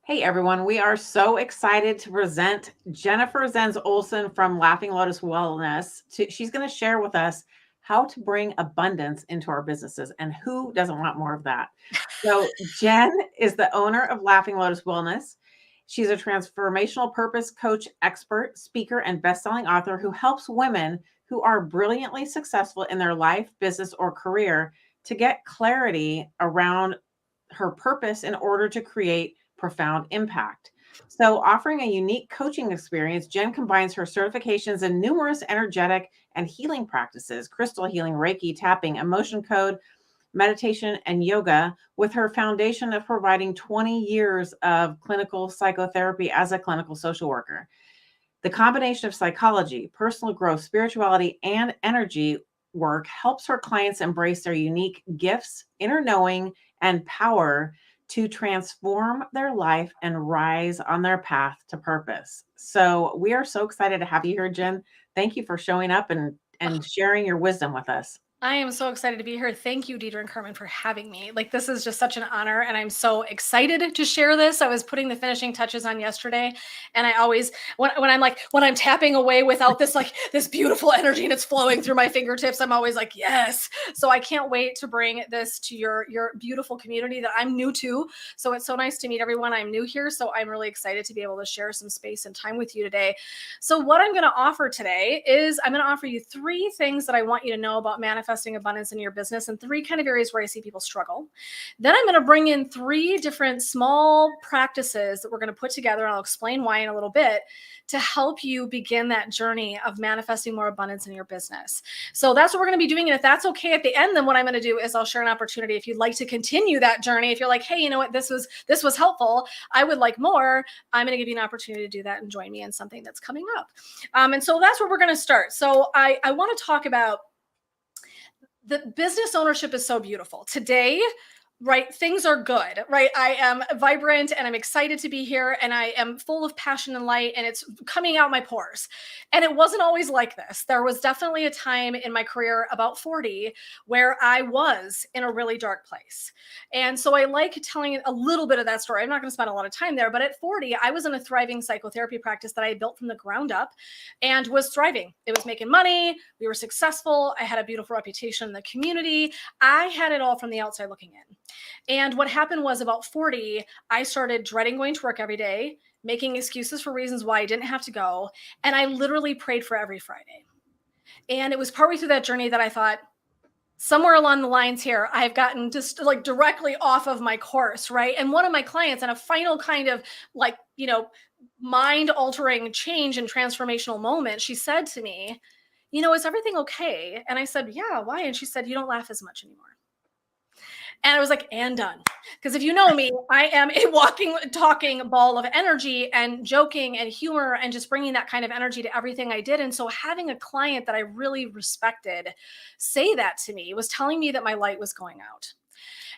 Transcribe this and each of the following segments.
Hey everyone, we are so excited to present Jennifer Zenz-Olson from Laughing Lotus Wellness. She's going to share with us how to bring abundance into our businesses, and who doesn't want more of that? So, Jen is the owner of Laughing Lotus Wellness. She's a transformational purpose coach, expert, speaker, and best-selling author who helps women who are brilliantly successful in their life, business, or career to get clarity around her purpose in order to create profound impact. So, offering a unique coaching experience, Jen combines her certifications in numerous energetic and healing practices, crystal healing, Reiki, tapping, emotion code, meditation, and yoga, with her foundation of providing 20 years of clinical psychotherapy as a clinical social worker. The combination of psychology, personal growth, spirituality, and energy work helps her clients embrace their unique gifts, inner knowing, and power to transform their life and rise on their path to purpose. So we are so excited to have you here, Jen. Thank you for showing up and sharing your wisdom with us. I am so excited to be here. Thank you, Deidre and Carmen, for having me. This is just such an honor, and I'm so excited to share this. I was putting the finishing touches on yesterday, and I always, when I'm tapping away without this beautiful energy and it's flowing through my fingertips, I'm always like, yes. So I can't wait to bring this to your beautiful community that I'm new to. So it's so nice to meet everyone. I'm new here, so I'm really excited to be able to share some space and time with you today. So what I'm going to offer today is I'm going to offer you 3 things that I want you to know about manifesting abundance in your business, and 3 kind of areas where I see people struggle. Then I'm going to bring in 3 different small practices that we're going to put together, and I'll explain why in a little bit, to help you begin that journey of manifesting more abundance in your business. So that's what we're going to be doing. And if that's okay at the end, then what I'm going to do is I'll share an opportunity. If you'd like to continue that journey, if you're like, hey, you know what, this was helpful, I would like more, I'm going to give you an opportunity to do that and join me in something that's coming up. And so that's where we're going to start. So I want to talk about the business ownership is so beautiful today, right? Things are good, right? I am vibrant and I'm excited to be here, and I am full of passion and light, and it's coming out my pores. And it wasn't always like this. There was definitely a time in my career about 40 where I was in a really dark place. And so I like telling a little bit of that story. I'm not going to spend a lot of time there, but at 40, I was in a thriving psychotherapy practice that I built from the ground up and was thriving. It was making money. We were successful. I had a beautiful reputation in the community. I had it all from the outside looking in. And what happened was about 40, I started dreading going to work every day, making excuses for reasons why I didn't have to go. And I literally prayed for every Friday. And it was partway through that journey that I thought, somewhere along the lines here, I've gotten just directly off of my course, right? And one of my clients, and a final kind of mind altering change and transformational moment, she said to me, is everything okay? And I said, yeah, why? And she said, you don't laugh as much anymore. And I was like, and done. Because if you know me, I am a walking, talking ball of energy and joking and humor and just bringing that kind of energy to everything I did. And so having a client that I really respected say that to me was telling me that my light was going out.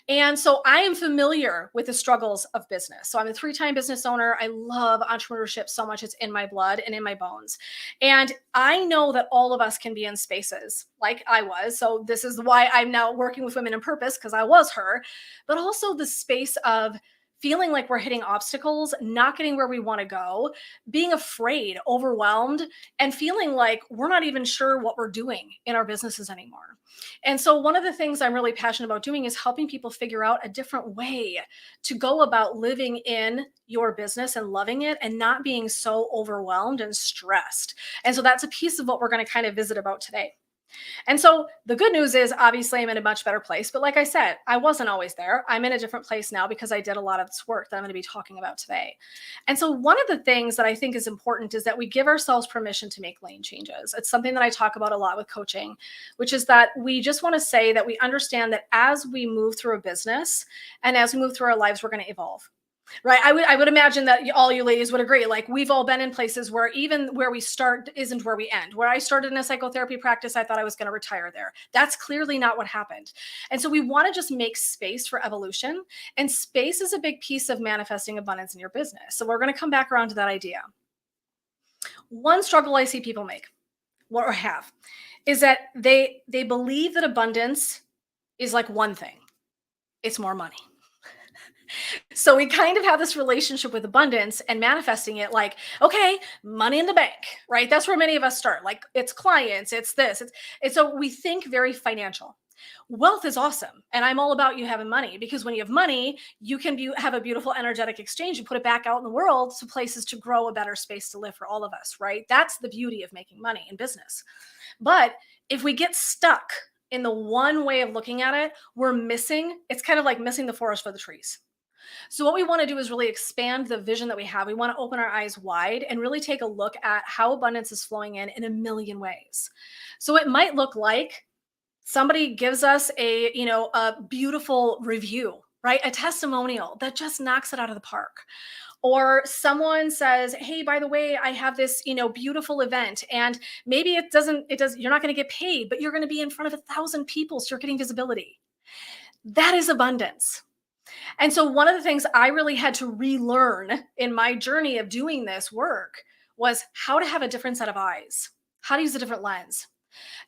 And so I am familiar with the struggles of business. So I'm a 3-time business owner. I love entrepreneurship so much. It's in my blood and in my bones. And I know that all of us can be in spaces like I was. So this is why I'm now working with Women in Purpose, because I was her, but also the space of feeling like we're hitting obstacles, not getting where we want to go, being afraid, overwhelmed, and feeling like we're not even sure what we're doing in our businesses anymore. And so one of the things I'm really passionate about doing is helping people figure out a different way to go about living in your business and loving it and not being so overwhelmed and stressed. And so that's a piece of what we're going to kind of visit about today. And so the good news is, obviously, I'm in a much better place. But like I said, I wasn't always there. I'm in a different place now because I did a lot of this work that I'm going to be talking about today. And so one of the things that I think is important is that we give ourselves permission to make lane changes. It's something that I talk about a lot with coaching, which is that we just want to say that we understand that as we move through a business and as we move through our lives, we're going to evolve. Right. I would imagine that all you ladies would agree. Like, we've all been in places where even where we start isn't where we end. Where I started in a psychotherapy practice, I thought I was going to retire there. That's clearly not what happened. And so we want to just make space for evolution. And space is a big piece of manifesting abundance in your business. So we're going to come back around to that idea. One struggle I see people make or have is that they believe that abundance is like one thing. It's more money. So we kind of have this relationship with abundance and manifesting it like, okay, money in the bank, right? That's where many of us start. Like it's clients, it's this, it's so we think very financial. Wealth is awesome. And I'm all about you having money because when you have money, you can have a beautiful energetic exchange and put it back out in the world to places to grow a better space to live for all of us, right? That's the beauty of making money in business. But if we get stuck in the one way of looking at it, it's kind of like missing the forest for the trees. So, what we want to do is really expand the vision that we have. We want to open our eyes wide and really take a look at how abundance is flowing in a million ways. So, it might look like somebody gives us a beautiful review, right? A testimonial that just knocks it out of the park. Or someone says, hey, by the way, I have this beautiful event, and maybe you're not going to get paid, but you're going to be in front of 1,000 people, so you're getting visibility. That is abundance. And so one of the things I really had to relearn in my journey of doing this work was how to have a different set of eyes, how to use a different lens.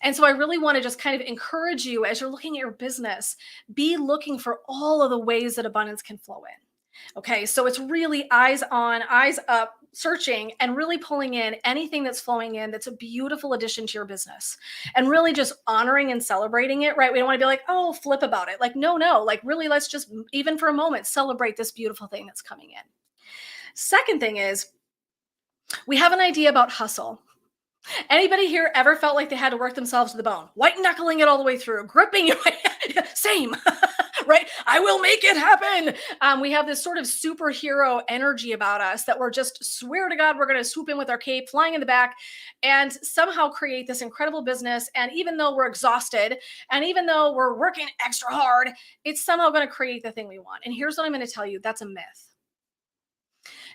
And so I really want to just kind of encourage you as you're looking at your business, be looking for all of the ways that abundance can flow in. Okay, so it's really eyes on, eyes up, searching and really pulling in anything that's flowing in that's a beautiful addition to your business and really just honoring and celebrating it, right? We don't want to be like, oh, flip about it. Like, no, like really, let's just, even for a moment, celebrate this beautiful thing that's coming in. Second thing is we have an idea about hustle. Anybody here ever felt like they had to work themselves to the bone, white knuckling it all the way through, gripping your same, right? I will make it happen. We have this sort of superhero energy about us that we're just swear to God, we're going to swoop in with our cape, flying in the back, and somehow create this incredible business. And even though we're exhausted, and even though we're working extra hard, it's somehow going to create the thing we want. And here's what I'm going to tell you: that's a myth.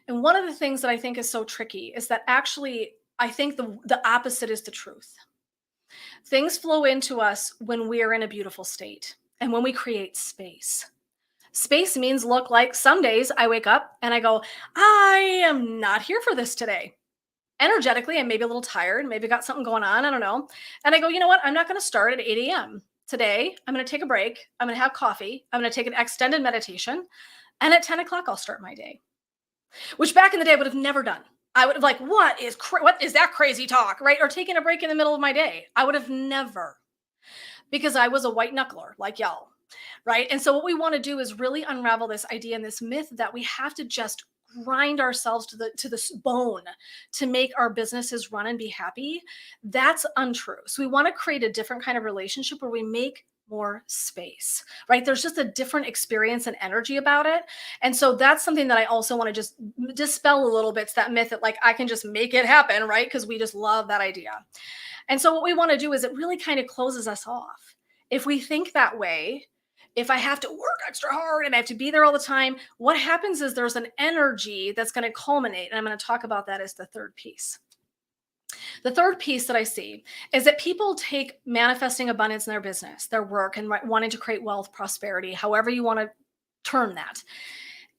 And one of the things that I think is so tricky is that actually, I think the opposite is the truth. Things flow into us when we are in a beautiful state and when we create space. Space means, look, like some days I wake up and I go, I am not here for this today. Energetically, I'm maybe a little tired, maybe got something going on, I don't know. And I go, you know what? I'm not going to start at 8 a.m. Today. I'm going to take a break. I'm going to have coffee. I'm going to take an extended meditation. And at 10 o'clock, I'll start my day, which back in the day I would have never done. I would have like, what is that crazy talk, right? Or taking a break in the middle of my day. I would have never, because I was a white knuckler like y'all, right? And so what we want to do is really unravel this idea and this myth that we have to just grind ourselves to the bone to make our businesses run and be happy. That's untrue. So we want to create a different kind of relationship where we make more space, right? There's just a different experience and energy about it. And so that's something that I also want to just dispel a little bit. It's that myth that like, I can just make it happen, right? Because we just love that idea. And so what we want to do is it really kind of closes us off. If we think that way, if I have to work extra hard and I have to be there all the time, what happens is there's an energy that's going to culminate. And I'm going to talk about that as the third piece. The third piece that I see is that people take manifesting abundance in their business, their work, and wanting to create wealth, prosperity, however you want to term that.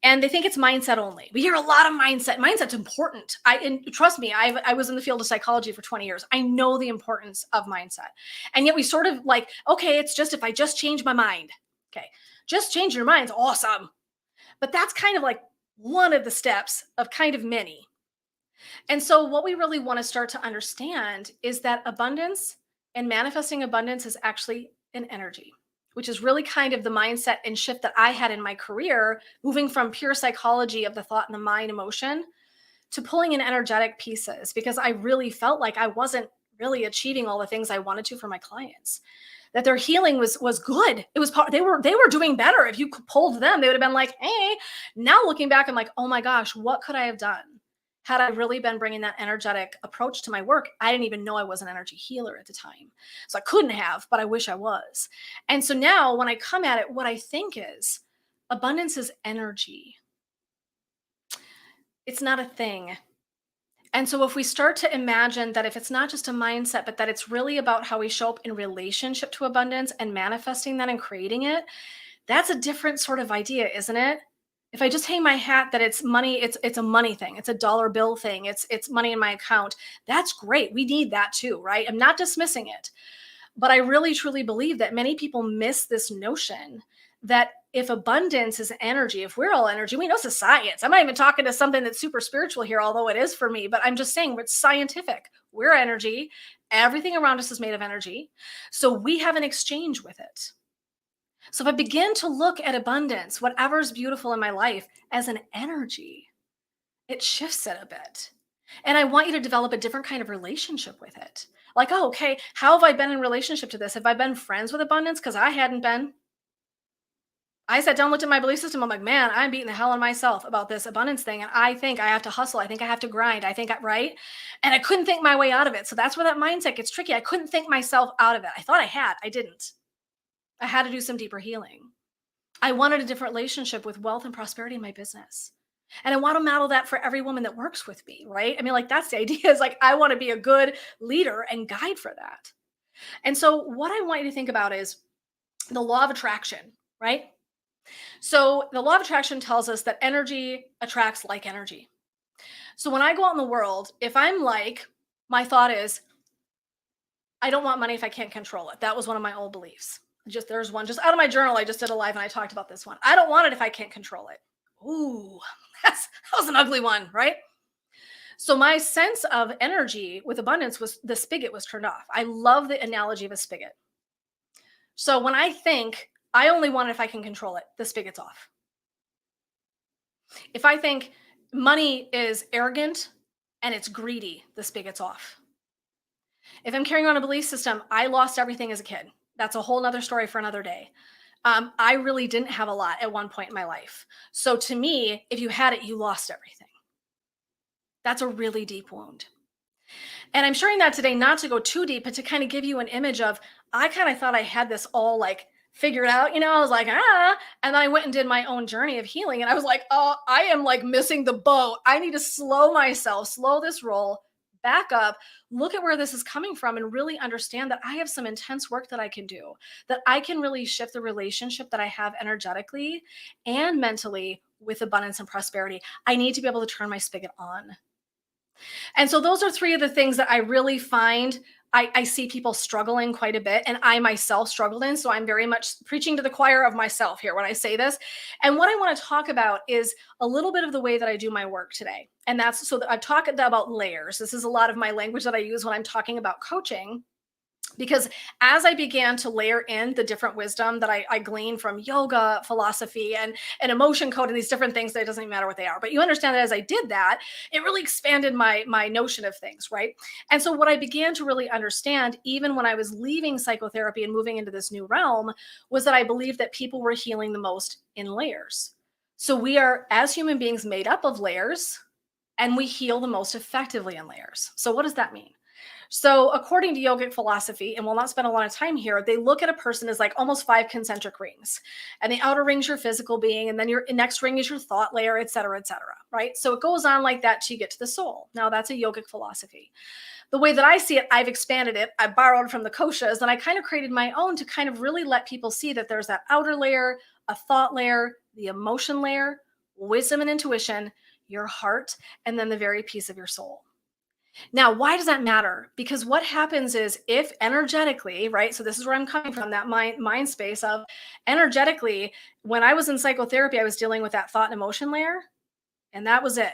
And they think it's mindset only. We hear a lot of mindset. Mindset's important. And trust me, I was in the field of psychology for 20 years. I know the importance of mindset. And yet we sort of like, okay, it's just if I just change my mind. Okay, just change your mind's awesome. But that's kind of like one of the steps of kind of many. And so what we really want to start to understand is that abundance and manifesting abundance is actually an energy, which is really kind of the mindset and shift that I had in my career, moving from pure psychology of the thought and the mind emotion to pulling in energetic pieces, because I really felt like I wasn't really achieving all the things I wanted to for my clients, that their healing was good. It was they were doing better. If you pulled them, they would have been like, hey, now looking back, I'm like, oh my gosh, what could I have done? Had I really been bringing that energetic approach to my work? I didn't even know I was an energy healer at the time. So I couldn't have, but I wish I was. And so now when I come at it, what I think is abundance is energy. It's not a thing. And so if we start to imagine that if it's not just a mindset, but that it's really about how we show up in relationship to abundance and manifesting that and creating it, that's a different sort of idea, isn't it? If I just hang my hat that it's money, it's a money thing. It's a dollar bill thing. It's money in my account. That's great. We need that too, right? I'm not dismissing it. But I really, truly believe that many people miss this notion that if abundance is energy, if we're all energy, we know it's a science. I'm not even talking to something that's super spiritual here, although it is for me, but I'm just saying it's scientific. We're energy. Everything around us is made of energy. So we have an exchange with it. So if I begin to look at abundance, whatever's beautiful in my life, as an energy, it shifts it a bit. And I want you to develop a different kind of relationship with it. Like, oh, okay, how have I been in relationship to this? Have I been friends with abundance? Because I hadn't been. I sat down, looked at my belief system. I'm like, man, I'm beating the hell out of myself about this abundance thing. And I think I have to hustle. I think I have to grind. Right? And I couldn't think my way out of it. So that's where that mindset gets tricky. I couldn't think myself out of it. I thought I didn't. I had to do some deeper healing. I wanted a different relationship with wealth and prosperity in my business. And I want to model that for every woman that works with me, right? I mean, like, that's the idea, is like, I want to be a good leader and guide for that. And so what I want you to think about is the law of attraction, right? So the law of attraction tells us that energy attracts like energy. So when I go out in the world, if I'm like, my thought is, I don't want money if I can't control it. That was one of my old beliefs. There's one just out of my journal. I just did a live and I talked about this one. I don't want it if I can't control it. Ooh, that was an ugly one, right? So my sense of energy with abundance was the spigot was turned off. I love the analogy of a spigot. So when I think I only want it if I can control it, the spigot's off. If I think money is arrogant and it's greedy, the spigot's off. If I'm carrying on a belief system, I lost everything as a kid. That's a whole nother story for another day. I really didn't have a lot at one point in my life. So to me, if you had it, you lost everything. That's a really deep wound. And I'm sharing that today not to go too deep, but to kind of give you an image of, I kind of thought I had this all like figured out, I was like, and then I went and did my own journey of healing. And I was like, oh, I am like missing the boat. I need to slow myself, slow this roll, back up, look at where this is coming from, and really understand that I have some intense work that I can do, that I can really shift the relationship that I have energetically and mentally with abundance and prosperity. I need to be able to turn my spigot on. And so those are three of the things that I really find I see people struggling quite a bit, and I myself struggled in. So I'm very much preaching to the choir of myself here when I say this. And what I want to talk about is a little bit of the way that I do my work today. And that's so that I talk about layers. This is a lot of my language that I use when I'm talking about coaching. Because as I began to layer in the different wisdom that I glean from yoga, philosophy, and emotion code, and these different things, that it doesn't even matter what they are. But you understand that as I did that, it really expanded my notion of things, right? And so what I began to really understand, even when I was leaving psychotherapy and moving into this new realm, was that I believed that people were healing the most in layers. So we are, as human beings, made up of layers, and we heal the most effectively in layers. So what does that mean? So according to yogic philosophy, and we'll not spend a lot of time here, they look at a person as like almost 5 concentric rings. And the outer ring's your physical being, and then your next ring is your thought layer, et cetera, right? So it goes on like that till you get to the soul. Now that's a yogic philosophy. The way that I see it, I've expanded it. I borrowed from the koshas, and I kind of created my own to kind of really let people see that there's that outer layer, a thought layer, the emotion layer, wisdom and intuition, your heart, and then the very piece of your soul. Now, why does that matter? Because what happens is, if energetically, right? So this is where I'm coming from, that mind space of energetically, when I was in psychotherapy, I was dealing with that thought and emotion layer, and that was it.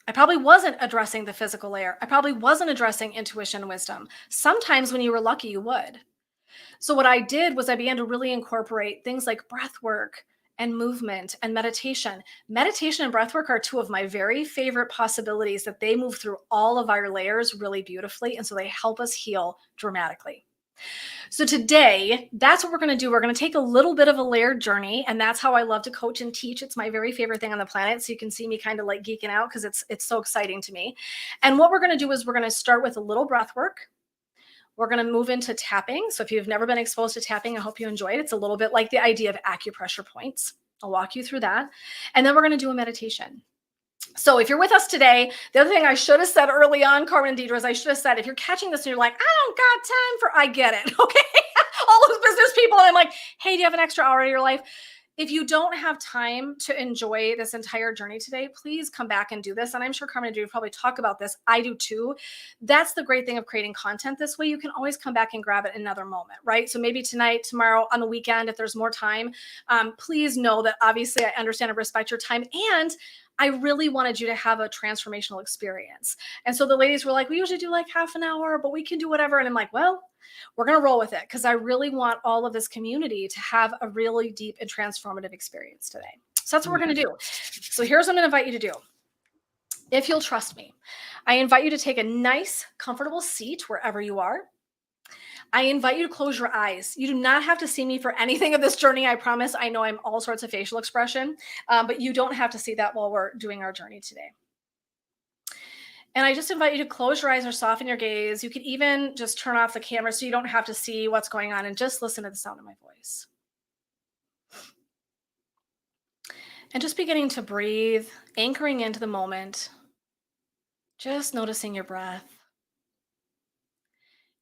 I probably wasn't addressing the physical layer. I probably wasn't addressing intuition and wisdom. Sometimes when you were lucky, you would. So what I did was I began to really incorporate things like breath work and movement and meditation. Meditation and breath work are two of my very favorite possibilities, that they move through all of our layers really beautifully. And so they help us heal dramatically. So today, that's what we're going to do. We're going to take a little bit of a layered journey. And that's how I love to coach and teach. It's my very favorite thing on the planet. So you can see me kind of like geeking out because it's so exciting to me. And what we're going to do is we're going to start with a little breath work. We're going to move into tapping. So if you've never been exposed to tapping, I hope you enjoy it. It's a little bit like the idea of acupressure points. I'll walk you through that. And then we're going to do a meditation. So if you're with us today, the other thing I should have said early on, Carmen and Deidre, is I should have said, if you're catching this and you're like, I don't got time for, I get it. Okay. All those business people. And I'm like, hey, do you have an extra hour of your life? If you don't have time to enjoy this entire journey today, please come back and do this. And I'm sure Carmen and Judy probably talk about this. I do too. That's the great thing of creating content this way. You can always come back and grab it in another moment, right? So maybe tonight, tomorrow, on the weekend, if there's more time, please know that obviously I understand and respect your time. And I really wanted you to have a transformational experience. And so the ladies were like, we usually do like half an hour, but we can do whatever. And I'm like, well, we're going to roll with it because I really want all of this community to have a really deep and transformative experience today. So that's what we're going to do. So here's what I'm going to invite you to do. If you'll trust me, I invite you to take a nice, comfortable seat wherever you are. I invite you to close your eyes. You do not have to see me for anything of this journey. I promise. I know I'm all sorts of facial expression, but you don't have to see that while we're doing our journey today. And I just invite you to close your eyes or soften your gaze. You could even just turn off the camera so you don't have to see what's going on and just listen to the sound of my voice. And just beginning to breathe, anchoring into the moment, just noticing your breath,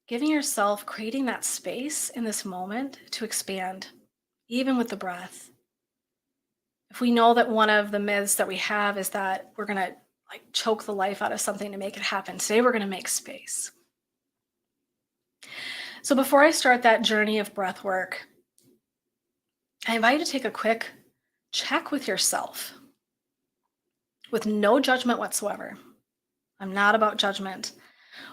giving yourself, creating that space in this moment to expand, even with the breath. If we know that one of the myths that we have is that we're going to choke the life out of something to make it happen, today we're going to make space. So before I start that journey of breath work, I invite you to take a quick check with yourself with no judgment whatsoever. I'm not about judgment.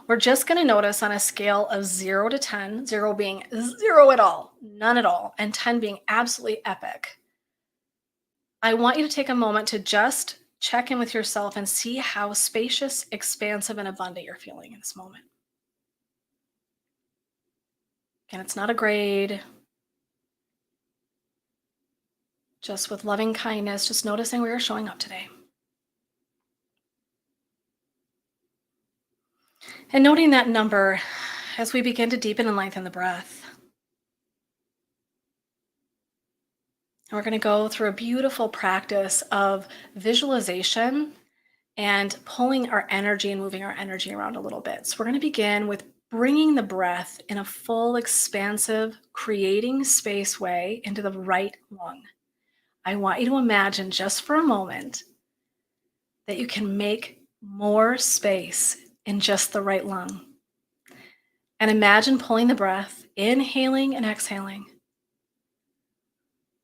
We're just going to notice on a scale of 0 to 10, 0 being 0 at all, none at all, and 10 being absolutely epic. I want you to take a moment to just check in with yourself and see how spacious, expansive, and abundant you're feeling in this moment. Again, it's not a grade. Just with loving kindness, just noticing where you're showing up today. And noting that number as we begin to deepen and lengthen the breath. And we're going to go through a beautiful practice of visualization and pulling our energy and moving our energy around a little bit. So we're going to begin with bringing the breath in a full, expansive, creating space way into the right lung. I want you to imagine just for a moment that you can make more space in just the right lung. And imagine pulling the breath, inhaling and exhaling,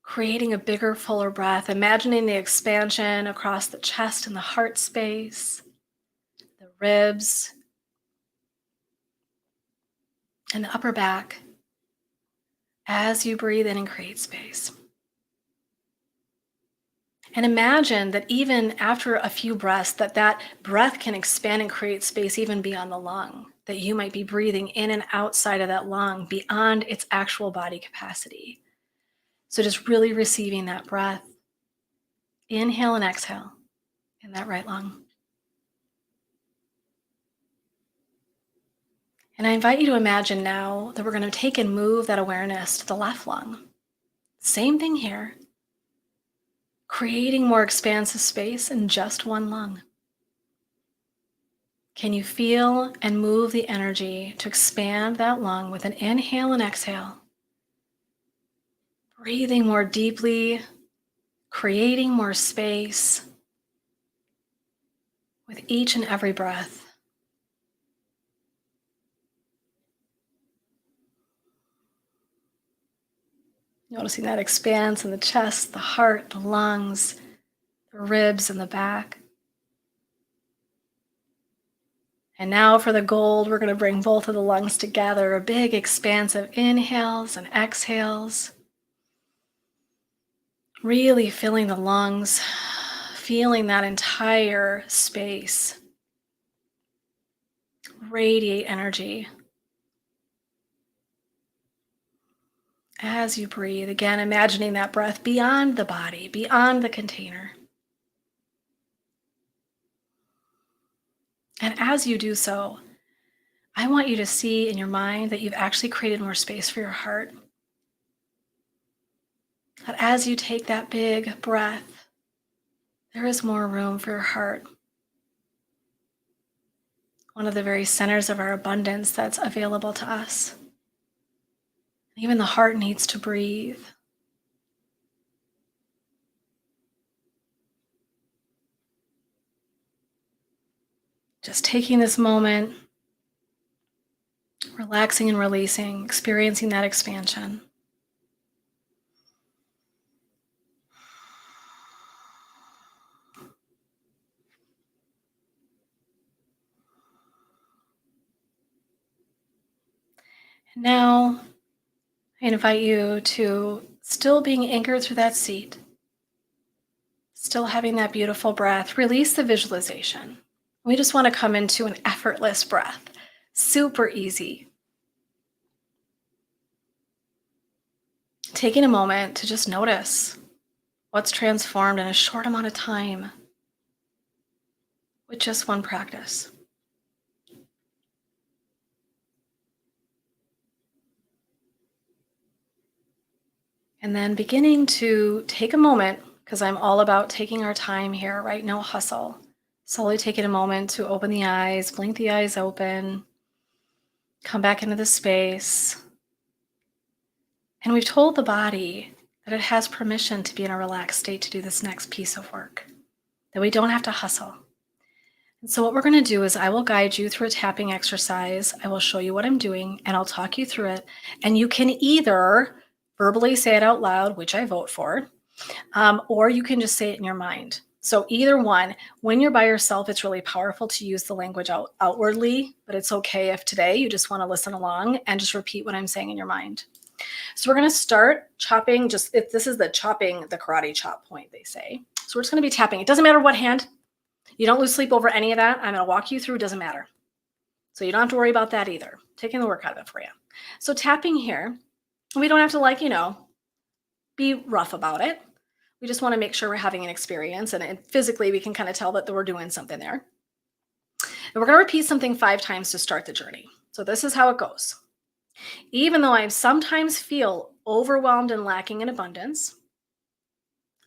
creating a bigger, fuller breath, imagining the expansion across the chest and the heart space, the ribs, and the upper back as you breathe in and create space. And imagine that even after a few breaths, that breath can expand and create space even beyond the lung, that you might be breathing in and outside of that lung beyond its actual body capacity. So just really receiving that breath, inhale and exhale in that right lung. And I invite you to imagine now that we're going to take and move that awareness to the left lung. Same thing here. Creating more expansive space in just one lung. Can you feel and move the energy to expand that lung with an inhale and exhale? Breathing more deeply, creating more space with each and every breath. Noticing that expanse in the chest, the heart, the lungs, the ribs, and the back. And now for the gold, we're going to bring both of the lungs together, a big expansive inhales and exhales. Really filling the lungs, feeling that entire space. Radiate energy. As you breathe, again, imagining that breath beyond the body, beyond the container. And as you do so, I want you to see in your mind that you've actually created more space for your heart. That as you take that big breath, there is more room for your heart. One of the very centers of our abundance that's available to us. Even the heart needs to breathe. Just taking this moment, relaxing and releasing, experiencing that expansion. And now I invite you to, still being anchored through that seat, still having that beautiful breath, release the visualization. We just want to come into an effortless breath, super easy. Taking a moment to just notice what's transformed in a short amount of time with just one practice. And then beginning to take a moment, because I'm all about taking our time here, right? No hustle. Slowly taking a moment to open the eyes, blink the eyes open, come back into the space. And we've told the body that it has permission to be in a relaxed state to do this next piece of work, that we don't have to hustle. And so what we're going to do is I will guide you through a tapping exercise. I will show you what I'm doing and I'll talk you through it. And you can either verbally say it out loud, which I vote for, or you can just say it in your mind. So either one. When you're by yourself, it's really powerful to use the language outwardly, but it's okay if today you just want to listen along and just repeat what I'm saying in your mind. So we're going to start chopping. This is the chopping, the karate chop point, they say. So we're just going to be tapping. It doesn't matter what hand. You don't lose sleep over any of that. I'm going to walk you through. It doesn't matter. So you don't have to worry about that either. Taking the work out of it for you. So tapping here, we don't have to be rough about it. We just want to make sure we're having an experience, and physically we can kind of tell that we're doing something there. And we're going to repeat something 5 times to start the journey. So this is how it goes. Even though I sometimes feel overwhelmed and lacking in abundance,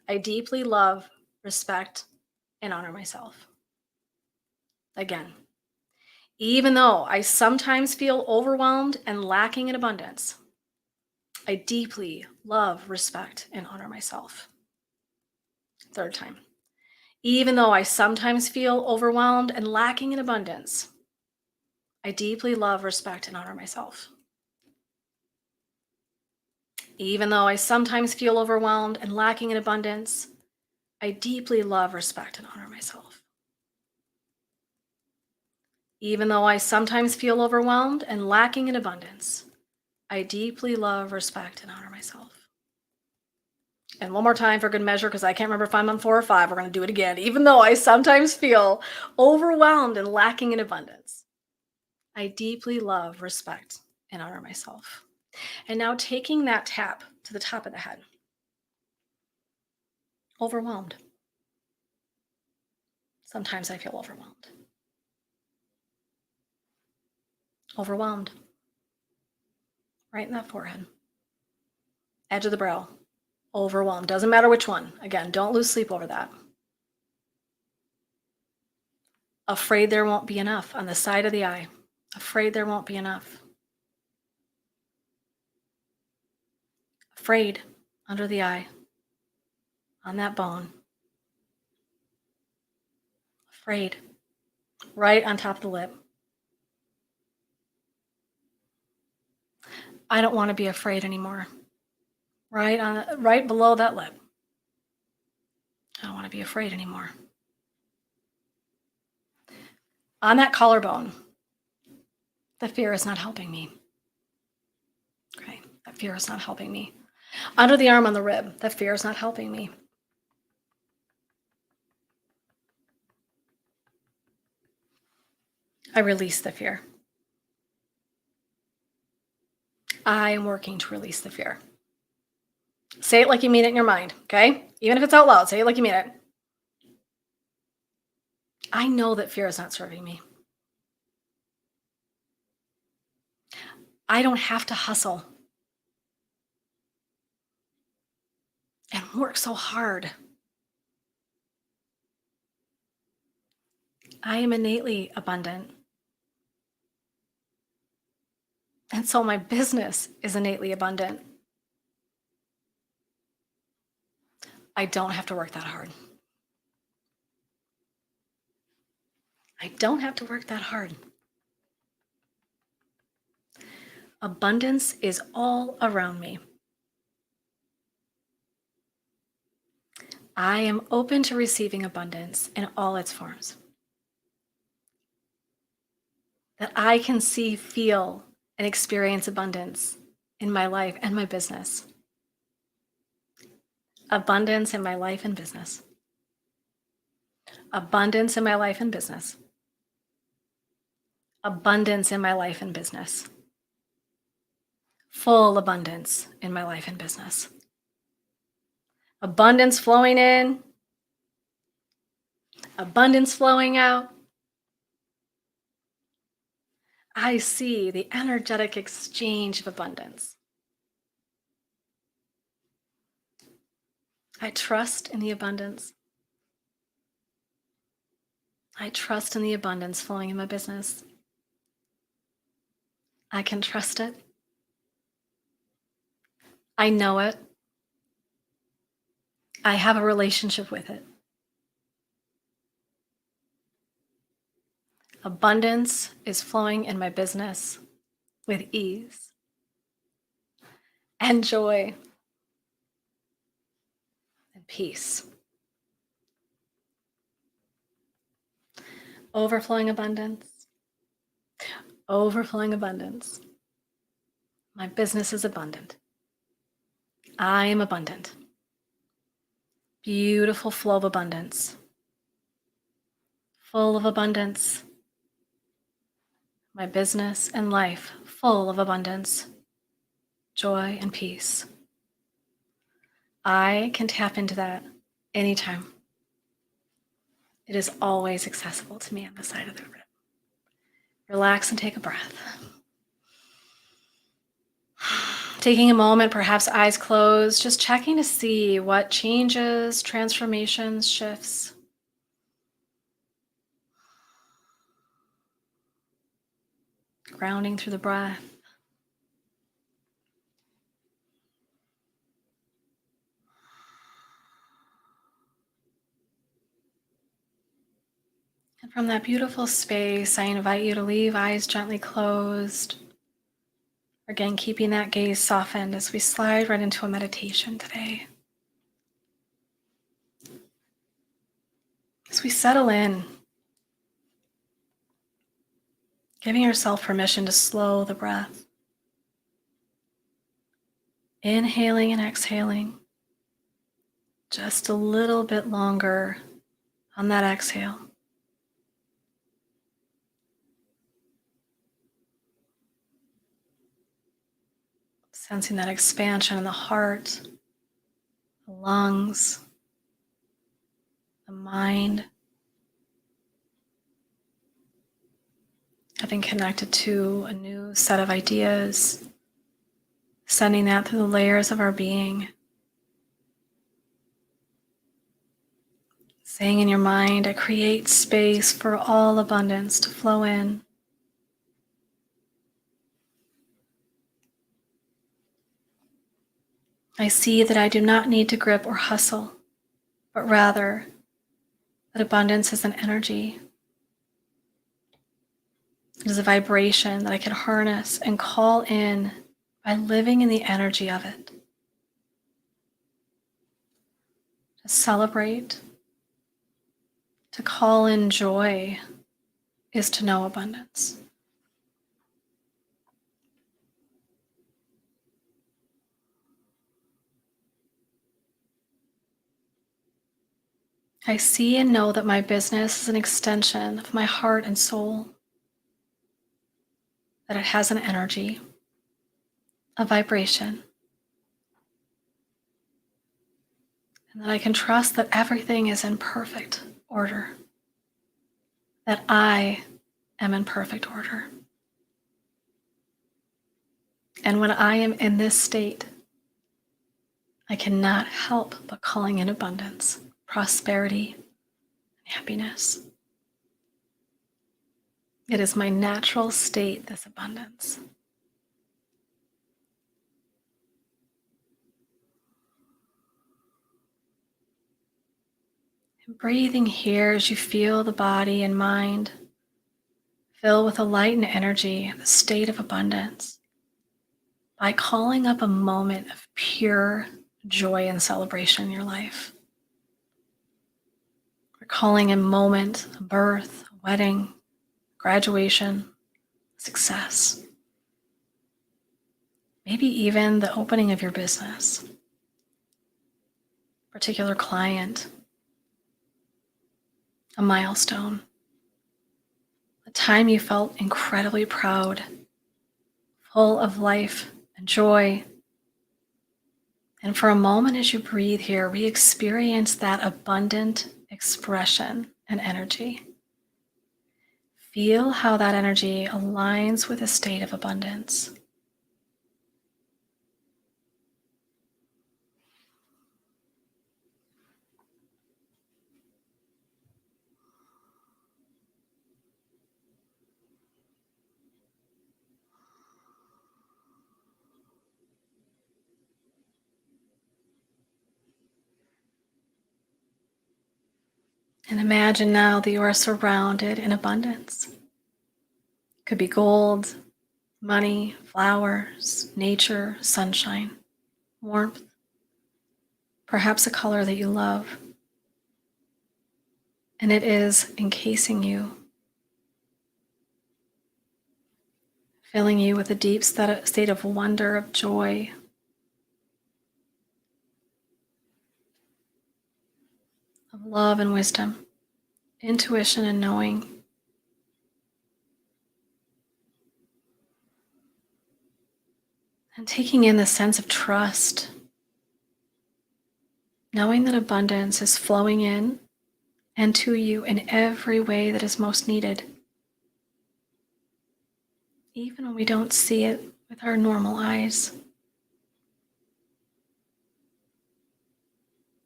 I deeply love, respect, and honor myself. Again, even though I sometimes feel overwhelmed and lacking in abundance, I deeply love, respect, and honor myself. 3rd time. Even though I sometimes feel overwhelmed and lacking in abundance, I deeply love, respect, and honor myself. Even though I sometimes feel overwhelmed and lacking in abundance, I deeply love, respect, and honor myself. Even though I sometimes feel overwhelmed and lacking in abundance, I deeply love, respect, and honor myself. And one more time for good measure, because I can't remember if I'm on 4 or 5. We're going to do it again. Even though I sometimes feel overwhelmed and lacking in abundance, I deeply love, respect, and honor myself. And now taking that tap to the top of the head. Overwhelmed. Sometimes I feel overwhelmed. Overwhelmed. Right in that forehead. Edge of the brow. Overwhelmed. Doesn't matter which one. Again, don't lose sleep over that. Afraid there won't be enough on the side of the eye. Afraid there won't be enough. Afraid under the eye. On that bone. Afraid. Right on top of the lip. I don't want to be afraid anymore. Right below that lip. I don't want to be afraid anymore. On that collarbone, the fear is not helping me. Okay, that fear is not helping me. Under the arm on the rib, the fear is not helping me. I release the fear. I am working to release the fear. Say it like you mean it in your mind, okay? Even if it's out loud, say it like you mean it. I know that fear is not serving me. I don't have to hustle and work so hard. I am innately abundant. And so my business is innately abundant. I don't have to work that hard. I don't have to work that hard. Abundance is all around me. I am open to receiving abundance in all its forms. That I can see, feel, and experience abundance in my life and my business. Abundance in my life and business. Abundance in my life and business. Abundance in my life and business. Full abundance in my life and business. Abundance flowing in. Abundance flowing out. I see the energetic exchange of abundance. I trust in the abundance. I trust in the abundance flowing in my business. I can trust it. I know it. I have a relationship with it. Abundance is flowing in my business with ease and joy and peace. Overflowing abundance. Overflowing abundance. My business is abundant. I am abundant. Beautiful flow of abundance. Full of abundance. My business and life full of abundance, joy, and peace. I can tap into that anytime. It is always accessible to me on the side of the room. Relax and take a breath. Taking a moment, perhaps eyes closed, just checking to see what changes, transformations, shifts. Grounding through the breath. And from that beautiful space, I invite you to leave eyes gently closed. Again, keeping that gaze softened as we slide right into a meditation today. As we settle in, giving yourself permission to slow the breath. Inhaling and exhaling just a little bit longer on that exhale. Sensing that expansion in the heart, the lungs, the mind. Having connected to a new set of ideas, sending that through the layers of our being. Saying in your mind, I create space for all abundance to flow in. I see that I do not need to grip or hustle, but rather that abundance is an energy. It is a vibration that I can harness and call in by living in the energy of it. To celebrate, to call in joy is to know abundance. I see and know that my business is an extension of my heart and soul, that it has an energy, a vibration, and that I can trust that everything is in perfect order, that I am in perfect order. And when I am in this state, I cannot help but calling in abundance, prosperity, and happiness. It is my natural state, this abundance. And breathing here as you feel the body and mind Fill with a light and energy, the state of abundance, by calling up a moment of pure joy and celebration in your life. Recalling a moment, a birth, a wedding, graduation, success. Maybe even the opening of your business, particular client, a milestone, a time you felt incredibly proud, full of life and joy. And for a moment as you breathe here, we experience that abundant expression and energy. Feel how that energy aligns with a state of abundance. And imagine now that you are surrounded in abundance. It could be gold, money, flowers, nature, sunshine, warmth, perhaps a color that you love. And it is encasing you, filling you with a deep state of wonder, of joy, of love and wisdom, intuition and knowing. And taking in the sense of trust, knowing that abundance is flowing in and to you in every way that is most needed, even when we don't see it with our normal eyes.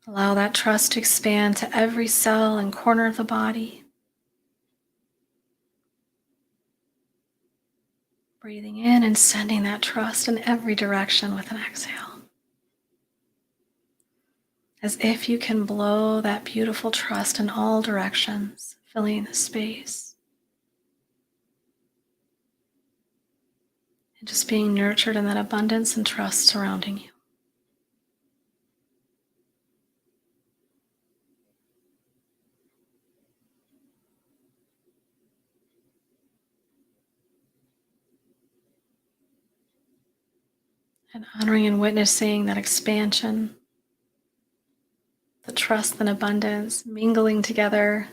Allow that trust to expand to every cell and corner of the body. Breathing in and sending that trust in every direction with an exhale. As if you can blow that beautiful trust in all directions, filling the space. And just being nurtured in that abundance and trust surrounding you. And honoring and witnessing that expansion, the trust and abundance mingling together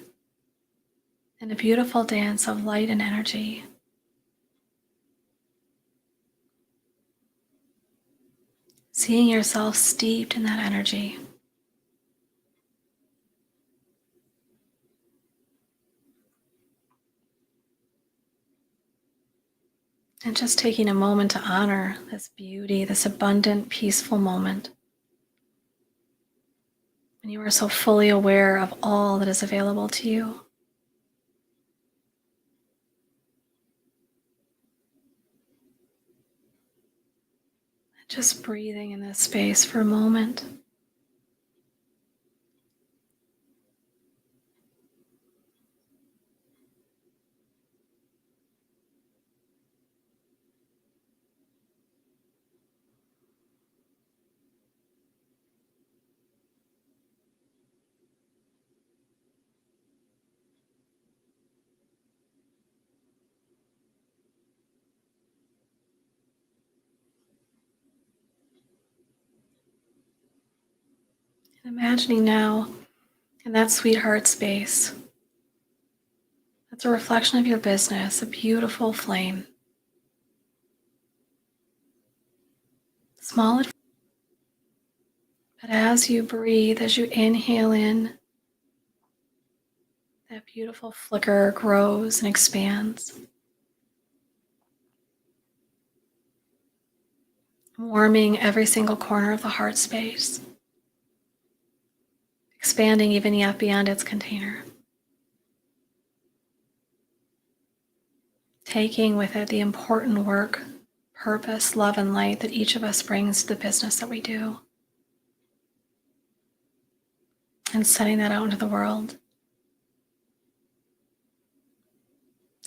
in a beautiful dance of light and energy. Seeing yourself steeped in that energy. And just taking a moment to honor this beauty, this abundant, peaceful moment. And you are so fully aware of all that is available to you. Just breathing in this space for a moment. And imagining now in that sweetheart space, that's a reflection of your business, a beautiful flame. Small, but as you breathe, as you inhale in, that beautiful flicker grows and expands, warming every single corner of the heart space, expanding even yet beyond its container. Taking with it the important work, purpose, love, and light that each of us brings to the business that we do. And sending that out into the world.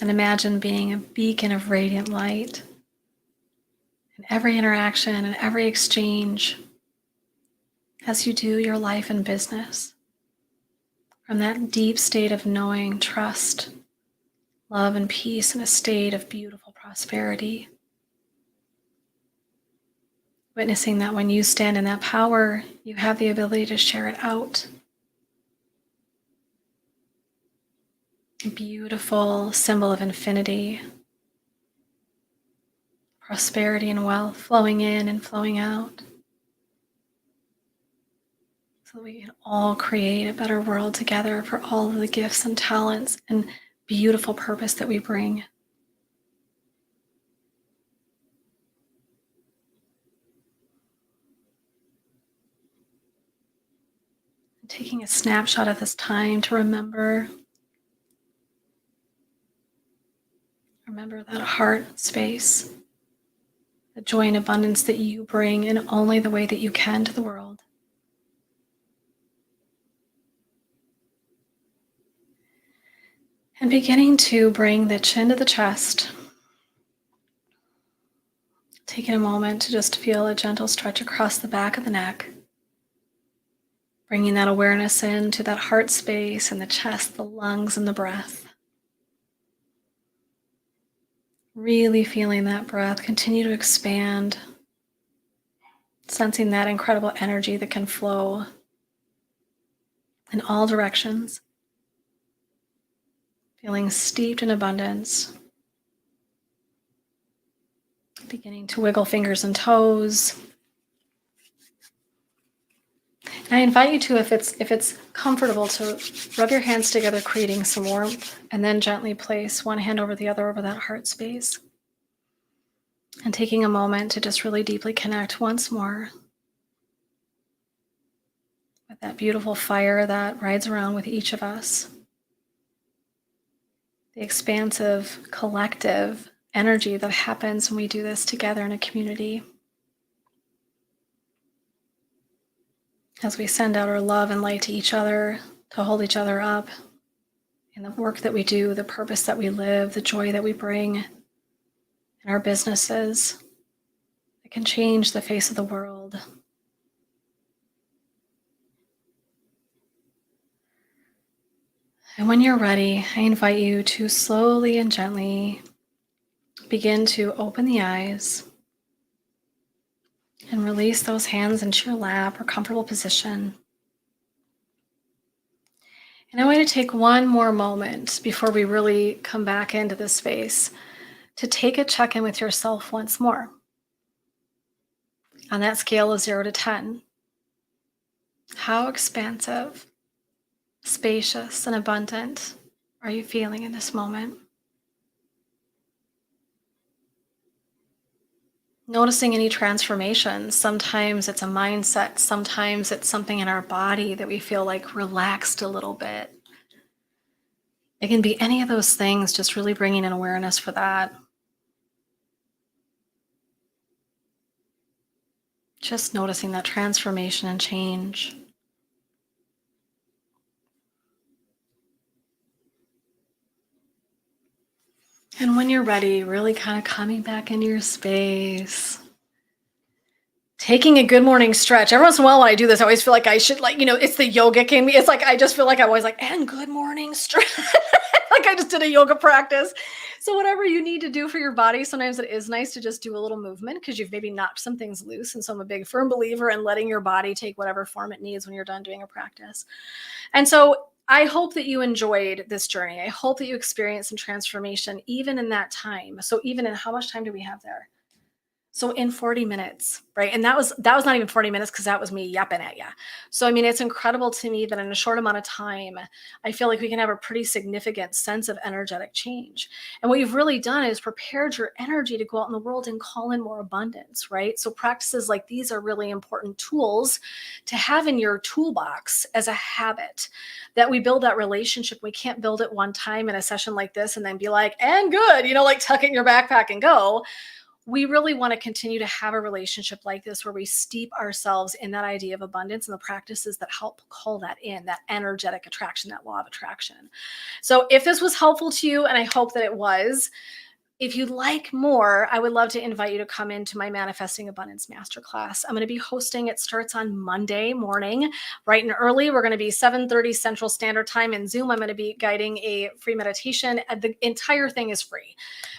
And imagine being a beacon of radiant light in every interaction and every exchange as you do your life and business. From that deep state of knowing, trust, love, and peace, in a state of beautiful prosperity. Witnessing that when you stand in that power, you have the ability to share it out. A beautiful symbol of infinity, prosperity and wealth flowing in and flowing out. So that we can all create a better world together for all of the gifts and talents and beautiful purpose that we bring. Taking a snapshot of this time to remember that heart space, the joy and abundance that you bring in only the way that you can to the world. And beginning to bring the chin to the chest, taking a moment to just feel a gentle stretch across the back of the neck, bringing that awareness into that heart space and the chest, the lungs, and the breath. Really feeling that breath continue to expand, sensing that incredible energy that can flow in all directions, feeling steeped in abundance, beginning to wiggle fingers and toes. And I invite you to, if it's comfortable, to rub your hands together, creating some warmth, and then gently place one hand over the other over that heart space. And taking a moment to just really deeply connect once more with that beautiful fire that rides around with each of us. The expansive, collective energy that happens when we do this together in a community. As we send out our love and light to each other, to hold each other up in the work that we do, the purpose that we live, the joy that we bring in our businesses, it can change the face of the world. And when you're ready, I invite you to slowly and gently begin to open the eyes and release those hands into your lap or comfortable position. And I want to take one more moment before we really come back into this space to take a check-in with yourself once more. On that scale of 0 to 10, how expansive, spacious, and abundant are you feeling in this moment? Noticing any transformations. Sometimes it's a mindset. Sometimes it's something in our body that we feel like relaxed a little bit. It can be any of those things, just really bringing an awareness for that. Just noticing that transformation and change. And when you're ready, really kind of coming back into your space. Taking a good morning stretch. Every once in a while when I do this, I always feel like I should, it's the yogic in me. It's like, I just feel like I'm always like, and good morning stretch. Like I just did a yoga practice. So whatever you need to do for your body, sometimes it is nice to just do a little movement because you've maybe knocked some things loose. And so I'm a big firm believer in letting your body take whatever form it needs when you're done doing a practice. And so I hope that you enjoyed this journey. I hope that you experienced some transformation even in that time. So even in how much time do we have there? So in 40 minutes, right? And that was not even 40 minutes because that was me yapping at you. So, I mean, it's incredible to me that in a short amount of time, I feel like we can have a pretty significant sense of energetic change. And what you've really done is prepared your energy to go out in the world and call in more abundance, right? So practices like these are really important tools to have in your toolbox as a habit, that we build that relationship. We can't build it one time in a session like this and then be like, and good, like tuck it in your backpack and go. we really want to continue to have a relationship like this where we steep ourselves in that idea of abundance and the practices that help call that in, that energetic attraction, that law of attraction. So if this was helpful to you, and I hope that it was, if you'd like more, I would love to invite you to come into my Manifesting Abundance Masterclass. I'm going to be hosting, it starts on Monday morning, bright and early. We're going to be 7:30 Central Standard Time in Zoom. I'm going to be guiding a free meditation. The entire thing is free.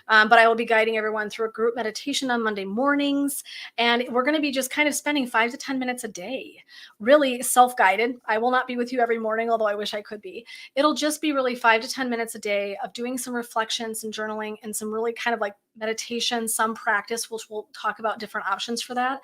But I will be guiding everyone through a group meditation on Monday mornings. And we're going to be just kind of spending 5 to 10 minutes a day, really self-guided. I will not be with you every morning, although I wish I could be. It'll just be really 5 to 10 minutes a day of doing some reflection, some journaling, and some really kind of like meditation, some practice, which we'll talk about different options for that.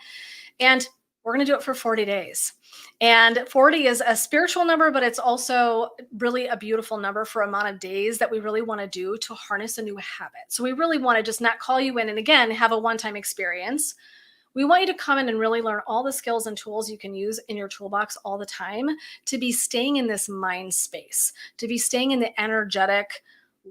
And we're going to do it for 40 days. And 40 is a spiritual number, but it's also really a beautiful number for amount of days that we really want to do to harness a new habit. So we really want to just not call you in and again, have a one-time experience. We want you to come in and really learn all the skills and tools you can use in your toolbox all the time to be staying in this mind space, to be staying in the energetic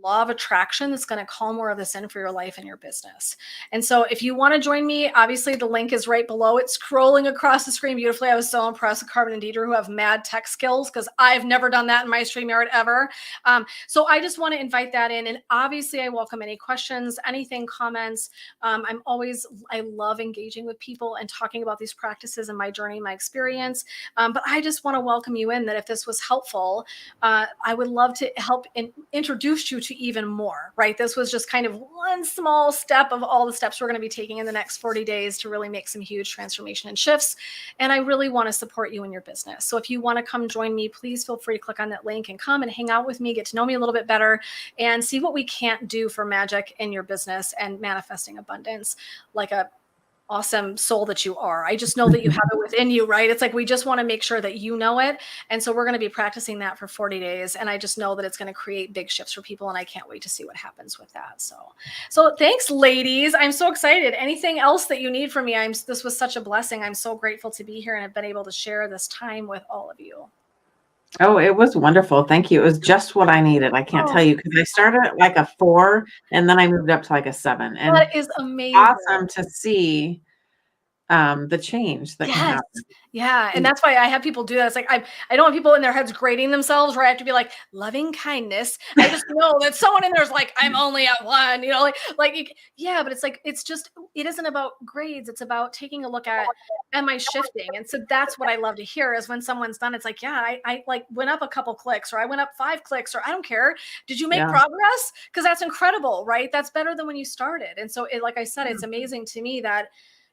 law of attraction that's going to call more of this in for your life and your business. And so if you want to join me, obviously the link is right below. It's scrolling across the screen beautifully. I was so impressed with Carmen and Deidre, who have mad tech skills, because I've never done that in my StreamYard ever. So I just want to invite that in. And obviously I welcome any questions, anything, comments. I love engaging with people and talking about these practices and my journey, my experience. But I just want to welcome you in, that if this was helpful, I would love to help introduce you to even more, right? This was just kind of one small step of all the steps we're going to be taking in the next 40 days to really make some huge transformation and shifts. And I really want to support you in your business. So if you want to come join me, please feel free to click on that link and come and hang out with me, get to know me a little bit better, and see what we can't do for magic in your business and manifesting abundance like a awesome soul that you are. I just know that you have it within you, right? It's like, we just want to make sure that you know it. And so we're going to be practicing that for 40 days. And I just know that it's going to create big shifts for people. And I can't wait to see what happens with that. So thanks, ladies. I'm so excited. Anything else that you need from me? This was such a blessing. I'm so grateful to be here and have been able to share this time with all of you. Oh, it was wonderful. Thank you. It was just what I needed. I can't tell you, because I started at like a 4 and then I moved up to like a 7. And that is amazing. Awesome to see the change that can happen. Yeah. And that's why I have people do that. It's like, I don't want people in their heads grading themselves, where I have to be like, loving kindness. I just know that someone in there's like, I'm only at 1, yeah, but it's like, it isn't about grades. It's about taking a look at, am I shifting? And so that's what I love to hear, is when someone's done, it's like, yeah, I like went up a couple clicks, or I went up 5 clicks, or I don't care. Did you make progress? Because that's incredible, right? That's better than when you started. And so like I said, it's amazing to me that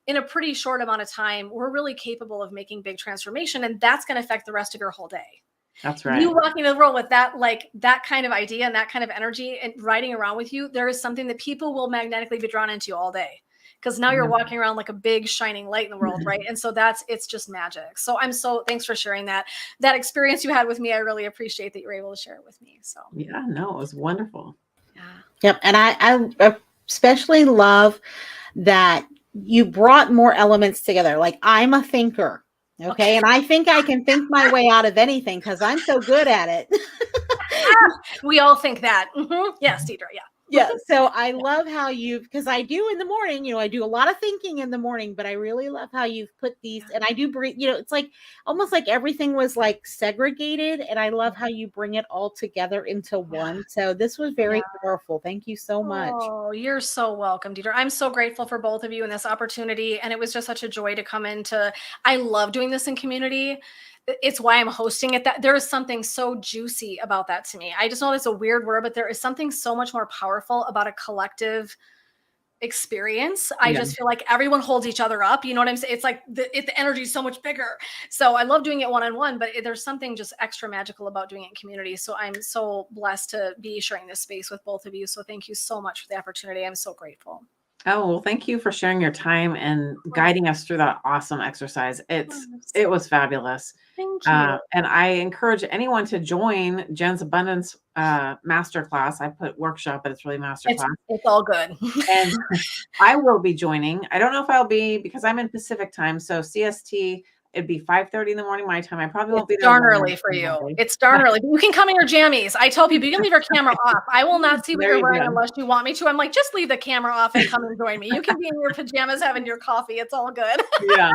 in a pretty short amount of time, we're really capable of making big transformation, and that's going to affect the rest of your whole day. That's right. You walking in the world with that kind of idea and that kind of energy and riding around with you, there is something that people will magnetically be drawn into all day, because now you're walking around like a big shining light in the world, right? And so it's just magic. So thanks for sharing that experience you had with me. I really appreciate that you were able to share it with me. So yeah, no, it was wonderful. Yeah. Yep. And I especially love that you brought more elements together. Like, I'm a thinker. Okay. And I think I can think my way out of anything because I'm so good at it. We all think that. Mm-hmm. Yes, Deidre. Yeah. Yeah. So I love how because I do in the morning, I do a lot of thinking in the morning, but I really love how you've put these, and I do bring, it's like almost like everything was like segregated. And I love how you bring it all together into one. So this was very powerful. Thank you so much. Oh, you're so welcome, Deidre. I'm so grateful for both of you in this opportunity. And it was just such a joy to come I love doing this in community. It's why I'm hosting it. That there is something so juicy about that to me. I just know that's a weird word, but there is something so much more powerful about a collective experience. I just feel like everyone holds each other up. You know what I'm saying? It's like the energy is so much bigger. So I love doing it one-on-one, but there's something just extra magical about doing it in community. So I'm so blessed to be sharing this space with both of you. So thank you so much for the opportunity. I'm so grateful. Oh, well, thank you for sharing your time and guiding us through that awesome exercise. It was fabulous. Thank you. And I encourage anyone to join Jen's Abundance Masterclass. I put workshop, but it's really masterclass. It's all good. And I will be joining. I don't know if I'll be, because I'm in Pacific time. So CST, It'd be 5:30 in the morning my time. I probably won't be It's there darn long early for on you. Monday. It's darn early. You can come in your jammies. I tell people you can leave your camera off. I will not see what There you're you wearing go. unless you want me to. I'm like, just leave the camera off and come and join me. You can be in your pajamas having your coffee. It's all good. Yeah.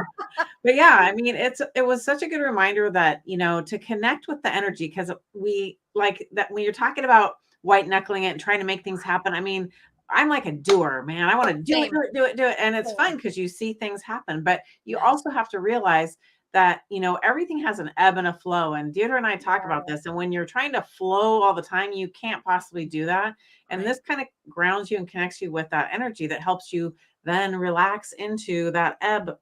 But yeah, I mean, it was such a good reminder that, to connect with the energy, because we like that when you're talking about white knuckling it and trying to make things happen. I mean, I'm like a doer, man. I want to do it, Same. do it, do it, do it. And it's Same. fun because you see things happen, but you Yes. also have to realize that, everything has an ebb and a flow. And Deirdre and I talk about this. And when you're trying to flow all the time, you can't possibly do that. And Right. this kind of grounds you and connects you with that energy that helps you then relax into that ebb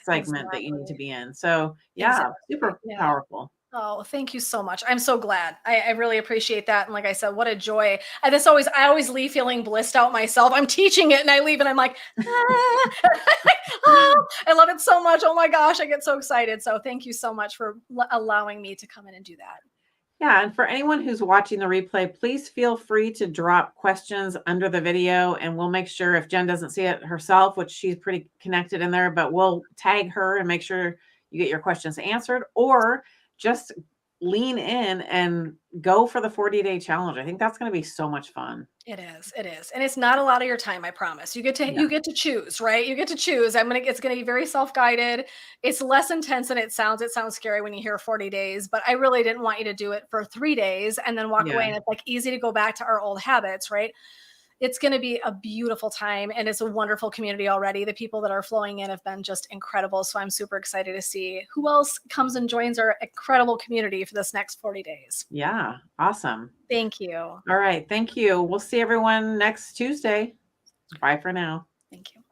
segment that you need to Exactly. be in. So yeah, Exactly. super Yeah. powerful. Oh, thank you so much. I'm so glad. I really appreciate that. And like I said, what a joy. I always leave feeling blissed out myself. I'm teaching it and I leave and I'm like, ah. Oh, I love it so much. Oh my gosh, I get so excited. So thank you so much for allowing me to come in and do that. Yeah, and for anyone who's watching the replay, please feel free to drop questions under the video, and we'll make sure if Jen doesn't see it herself, which she's pretty connected in there, but we'll tag her and make sure you get your questions answered, or just lean in and go for the 40-day challenge. I think that's going to be so much fun. It is. It is. And it's not a lot of your time, I promise. You get Yeah. to choose, right? You get to choose. It's gonna be very self-guided. It's less intense than it sounds. It sounds scary when you hear 40 days, but I really didn't want you to do it for 3 days and then walk away. Yeah. And it's like easy to go back to our old habits, right? It's going to be a beautiful time and it's a wonderful community already. The people that are flowing in have been just incredible. So I'm super excited to see who else comes and joins our incredible community for this next 40 days. Yeah. Awesome. Thank you. All right. Thank you. We'll see everyone next Tuesday. Bye for now. Thank you.